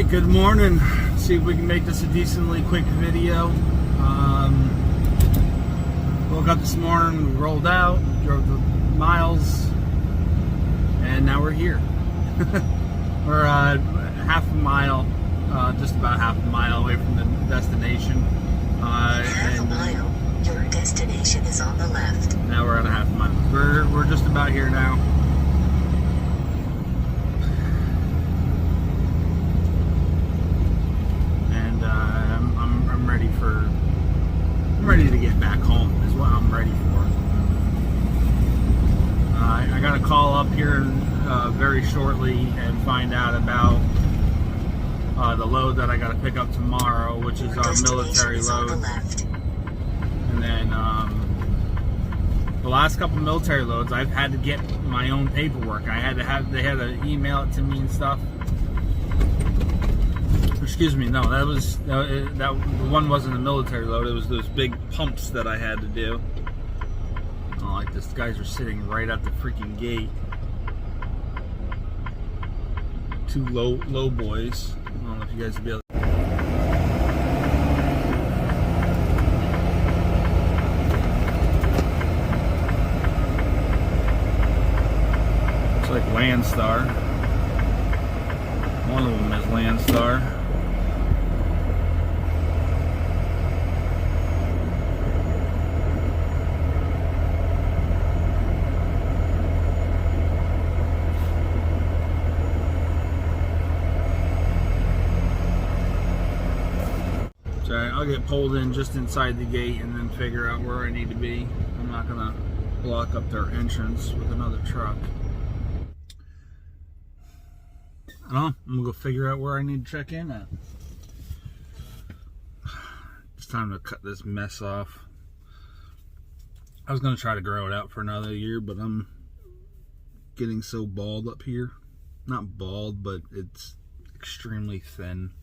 Alright, good morning. See if we can make this a decently quick video. Woke up this morning, we rolled out, drove the miles, and now we're here. We're half a mile, just about half a mile away from the destination. Half a mile. Your destination is on the left. Now we're at a half a mile. We're just about here now. I'm ready to get back home is what I'm ready for. I got to call up here very shortly and find out about the load that I got to pick up tomorrow, which is our military load. And then the last couple military loads, I've had to get my own paperwork. They had to email it to me and stuff. Excuse me, no, that one wasn't a military load. It was those big pumps that I had to do. Oh, like this, guys are sitting right at the freaking gate. Two low boys. I don't know if you guys will be able to. Looks like Landstar. One of them is Landstar. I'll get pulled in just inside the gate and then figure out where I need to be. I'm not gonna block up their entrance with another truck. I don't know, I'm gonna go figure out where I need to check in at. It's time to cut this mess off. I was gonna try to grow it out for another year, but I'm getting so bald up here. Not bald, but it's extremely thin.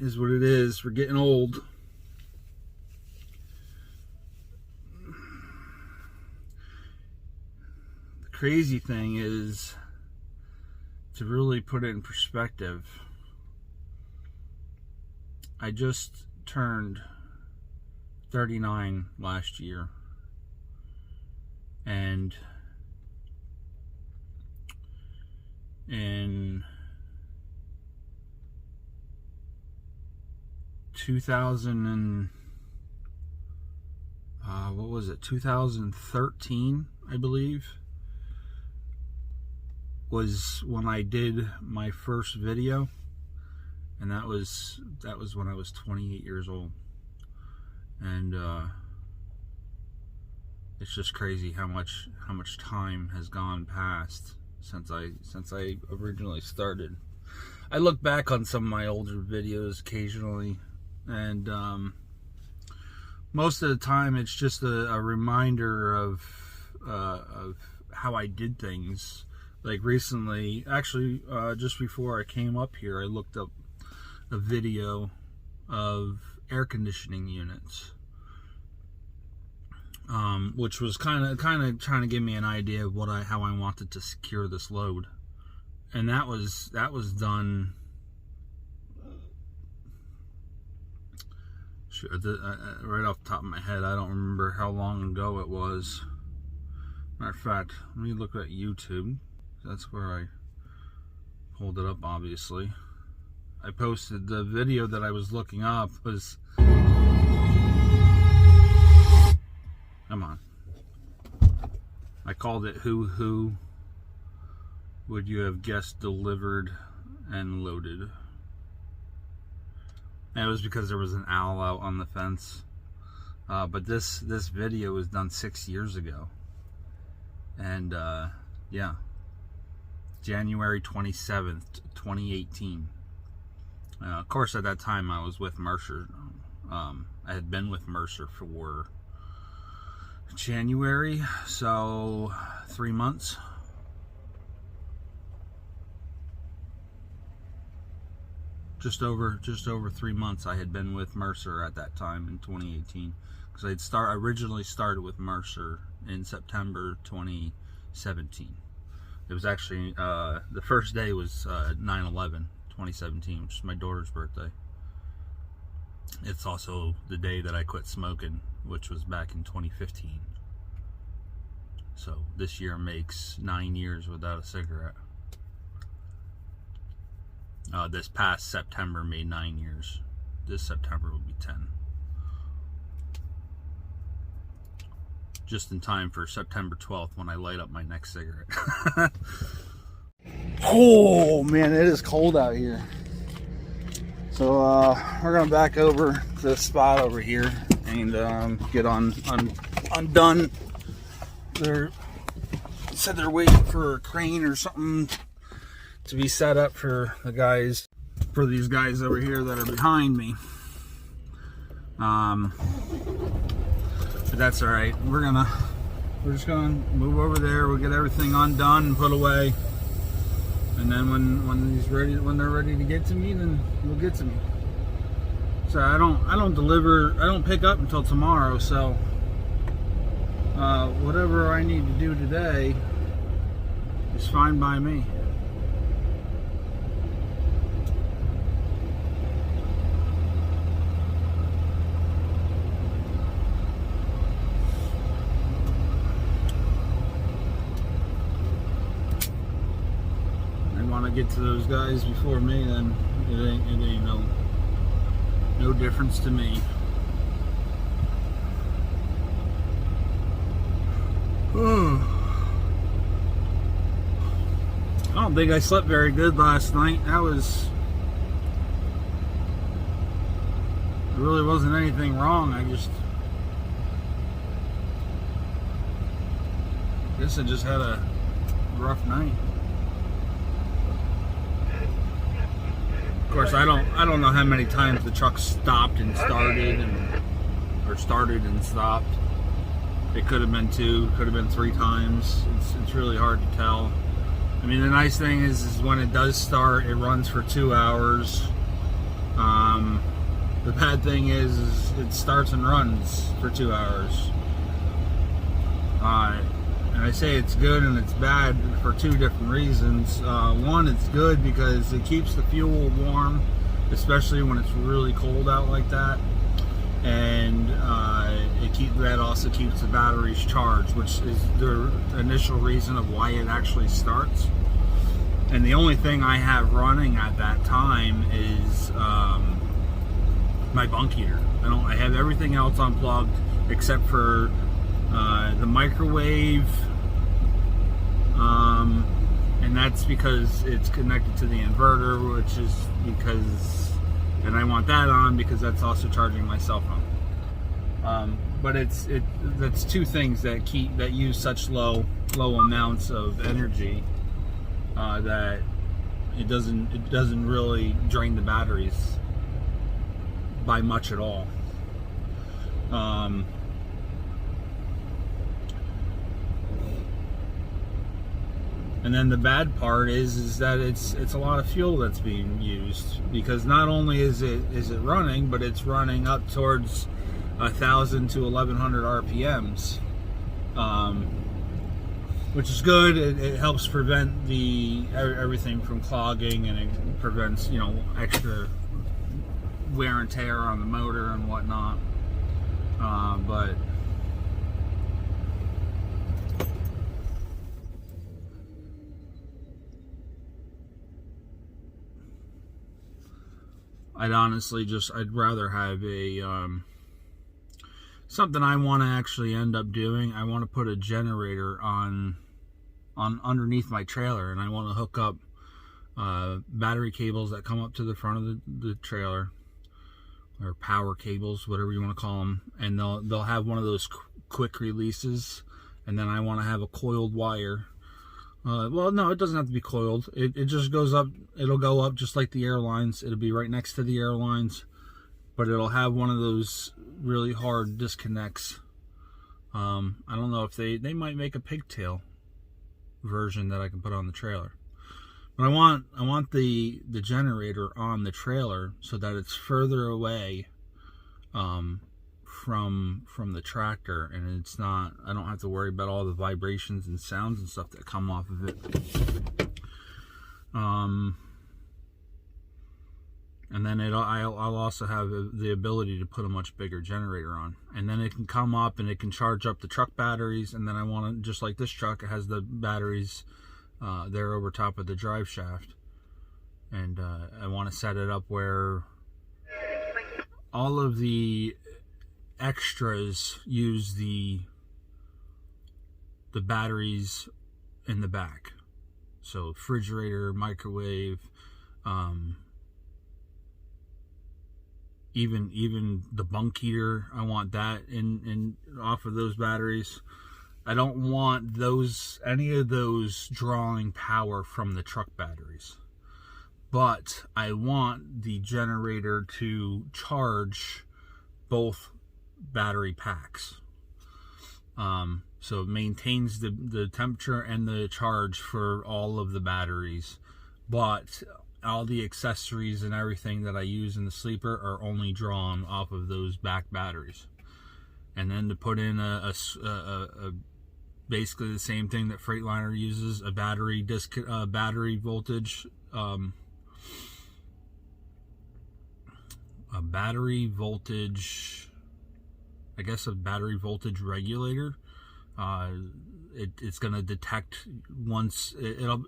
Is what it is. We're getting old. The crazy thing is, to really put it in perspective, I just turned 39 last year, and in 2013, I believe, was when I did my first video, and that was when I was 28 years old. And it's just crazy how much time has gone past since I originally started. I look back on some of my older videos occasionally, and most of the time it's just a reminder of how I did things. Like recently, actually, just before I came up here, I looked up a video of air conditioning units, which was kind of trying to give me an idea of how I wanted to secure this load, and that was done. Right off the top of my head, I don't remember how long ago it was. Matter of fact, let me look at YouTube. That's where I pulled it up, obviously. I posted the video that I was looking up was... Come on. I called it Who Would You Have Guessed Delivered and Loaded? And it was because there was an owl out on the fence. But this video was done 6 years ago. And yeah, January 27th, 2018. Of course, at that time I was with Mercer. I had been with Mercer for January, so 3 months. Just over 3 months I had been with Mercer at that time in 2018, because I originally started with Mercer in September 2017. It was actually, the first day was 9/11, 2017, which is my daughter's birthday. It's also the day that I quit smoking, which was back in 2015. So this year makes 9 years without a cigarette. This past September made 9 years. This September will be 10. Just in time for September 12th when I light up my next cigarette. Oh man, it is cold out here. So we're gonna back over to the spot over here and get undone. They said they're waiting for a crane or something to be set up for these guys over here that are behind me. But that's all right. We're just gonna move over there. We'll get everything undone and put away, and then when they're ready to get to me, then we'll get to me. So I don't pick up until tomorrow. So whatever I need to do today is fine by me. Get to those guys before me, then it ain't no difference to me. I don't think I slept very good last night. There really wasn't anything wrong. I guess I just had a rough night. Of course, I don't know how many times the truck stopped and started, or started and stopped. It could have been 2, could have been 3 times. It's really hard to tell. I mean, the nice thing is when it does start, it runs for 2 hours. The bad thing is it starts and runs for 2 hours. And I say it's good and it's bad for 2 different reasons. One, it's good because it keeps the fuel warm, especially when it's really cold out like that. And that also keeps the batteries charged, which is the initial reason of why it actually starts. And the only thing I have running at that time is my bunk heater. I have everything else unplugged except for the microwave, and that's because it's connected to the inverter, and I want that on because that's also charging my cell phone. But that's 2 things that use such low amounts of energy that it doesn't really drain the batteries by much at all. And then the bad part is that it's a lot of fuel that's being used, because not only is it running, but it's running up towards 1,000 to 1,100 RPMs, which is good. It helps prevent everything from clogging, and it prevents extra wear and tear on the motor and whatnot. But I'd rather have a something I want to actually end up doing. I want to put a generator on underneath my trailer, and I want to hook up battery cables that come up to the front of the trailer, or power cables, whatever you want to call them, and they'll have one of those quick releases, and then I want to have a coiled wire. Well, no, it doesn't have to be coiled. It just goes up. It'll go up just like the airlines. It'll be right next to the airlines, but it'll have one of those really hard disconnects. I don't know if they might make a pigtail version that I can put on the trailer. But I want the generator on the trailer so that it's further away from the tractor, and it's not, I don't have to worry about all the vibrations and sounds and stuff that come off of it. And then I'll also have the ability to put a much bigger generator on, and then it can come up and it can charge up the truck batteries. And then I want to, just like this truck, it has the batteries there over top of the drive shaft, and I want to set it up where all of the extras use the batteries in the back. So refrigerator, microwave, even the bunk heater, I want that in off of those batteries. I don't want any of those drawing power from the truck batteries, but I want the generator to charge both battery packs. So it maintains the temperature and the charge for all of the batteries, but all the accessories and everything that I use in the sleeper are only drawn off of those back batteries. And then to put in a basically the same thing that Freightliner uses, a battery voltage, a battery voltage, I guess a battery voltage regulator. It's going to detect once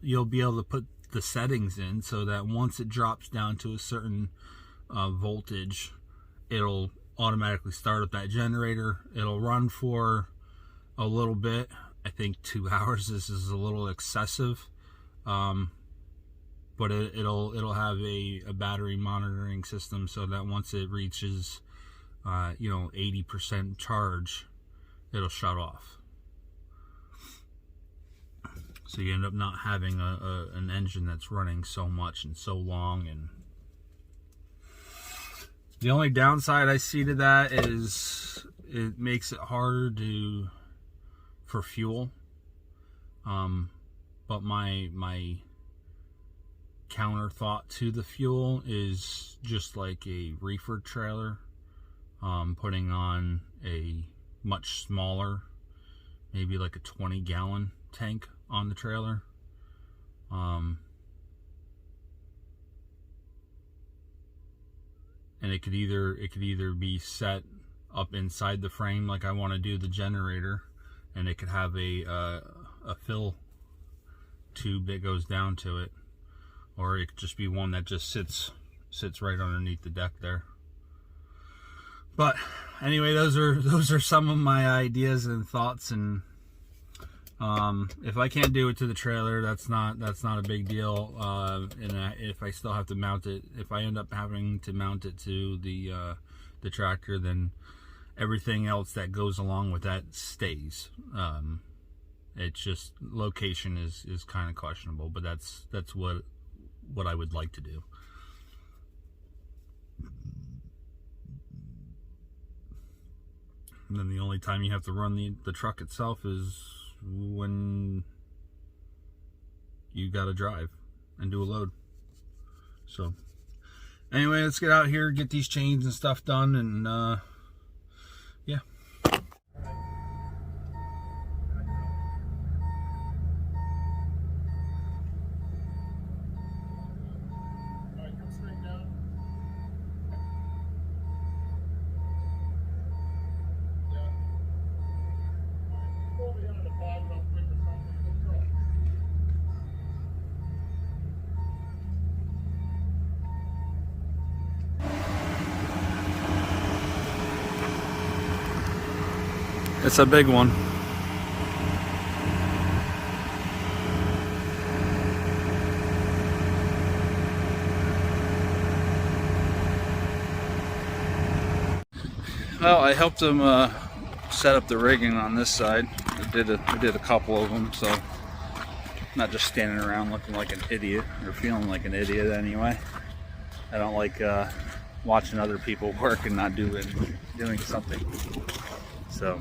you'll be able to put the settings in so that once it drops down to a certain voltage, it'll automatically start up that generator. It'll run for a little bit. I think 2 hours. This is a little excessive, but it'll have a battery monitoring system so that once it reaches 80% charge, it'll shut off. So you end up not having an engine that's running so much and so long. And the only downside I see to that is it makes it harder for fuel. But my counter thought to the fuel is just like a reefer trailer, putting on a much smaller, maybe like a 20-gallon tank on the trailer. And it could either be set up inside the frame like I want to do the generator, and it could have a fill tube that goes down to it, or it could just be one that just sits right underneath the deck there. But anyway, those are some of my ideas and thoughts, and if I can't do it to the trailer, that's not a big deal. And if I still have to mount it, if I end up having to mount it to the tractor, then everything else that goes along with that stays. It's just location is kind of questionable, but that's what I would like to do. And then the only time you have to run the truck itself is when you gotta drive and do a load. So anyway, let's get out here, get these chains and stuff done, and yeah. It's a big one. Well, I helped them set up the rigging on this side. I did a couple of them, so I'm not just standing around looking like an idiot, or feeling like an idiot anyway. I don't like watching other people work and not doing something. So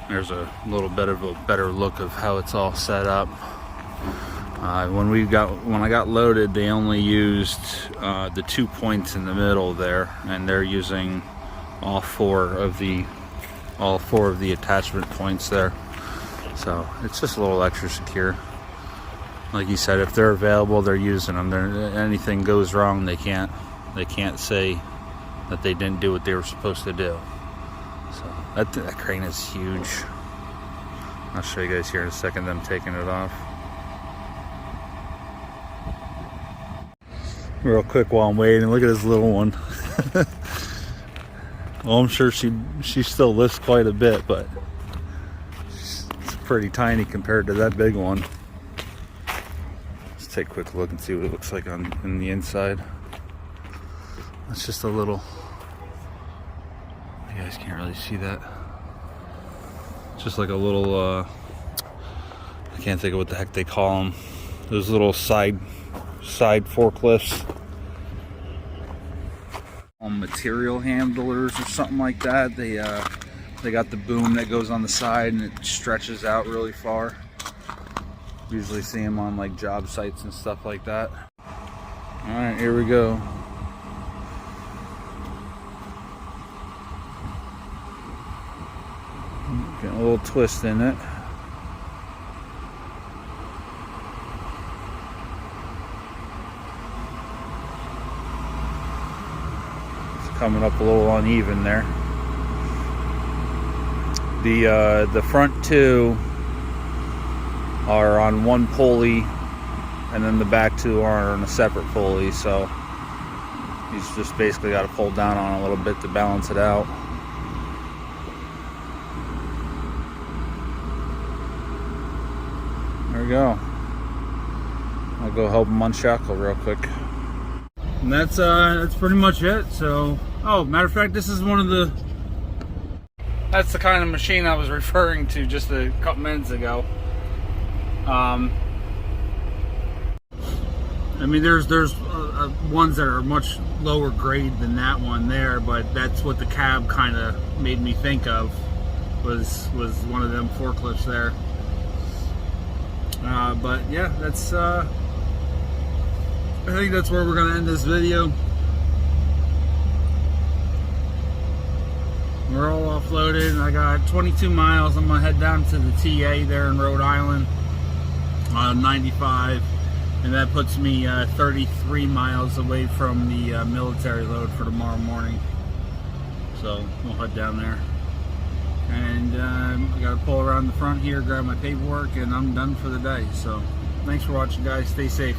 there's a little bit of a better look of how it's all set up. When I got loaded, they only used the 2 points in the middle there, and they're using all four of the attachment points there. So it's just a little extra secure. Like you said, if they're available, they're using them. Anything goes wrong, they can't say that they didn't do what they were supposed to do. So that crane is huge. I'll show you guys here in a second them taking it off. Real quick while I'm waiting, look at this little one. Well, I'm sure she still lifts quite a bit, but it's pretty tiny compared to that big one. Let's take a quick look and see what it looks like in the inside. It's just a little, you guys can't really see that. Just like a little, I can't think of what the heck they call them. Those little side forklifts. Material handlers or something like that. They got the boom that goes on the side and it stretches out really far. Usually see them on like job sites and stuff like that. All right, here we go. Getting a little twist in it. Coming up a little uneven there. The front two are on one pulley, and then the back two are on a separate pulley. So he's just basically got to pull down on a little bit to balance it out. There we go. I'll go help him unshackle real quick. And that's pretty much it. So, oh, matter of fact, this is that's the kind of machine I was referring to just a couple minutes ago. I mean, there's ones that are much lower grade than that one there, but that's what the cab kind of made me think of, was one of them forklifts there. But yeah, that's I think that's where we're going to end this video. We're all offloaded. I got 22 miles. I'm going to head down to the TA there in Rhode Island on 95. And that puts me 33 miles away from the military load for tomorrow morning. So we'll head down there. And I got to pull around the front here, grab my paperwork, and I'm done for the day. So thanks for watching, guys. Stay safe.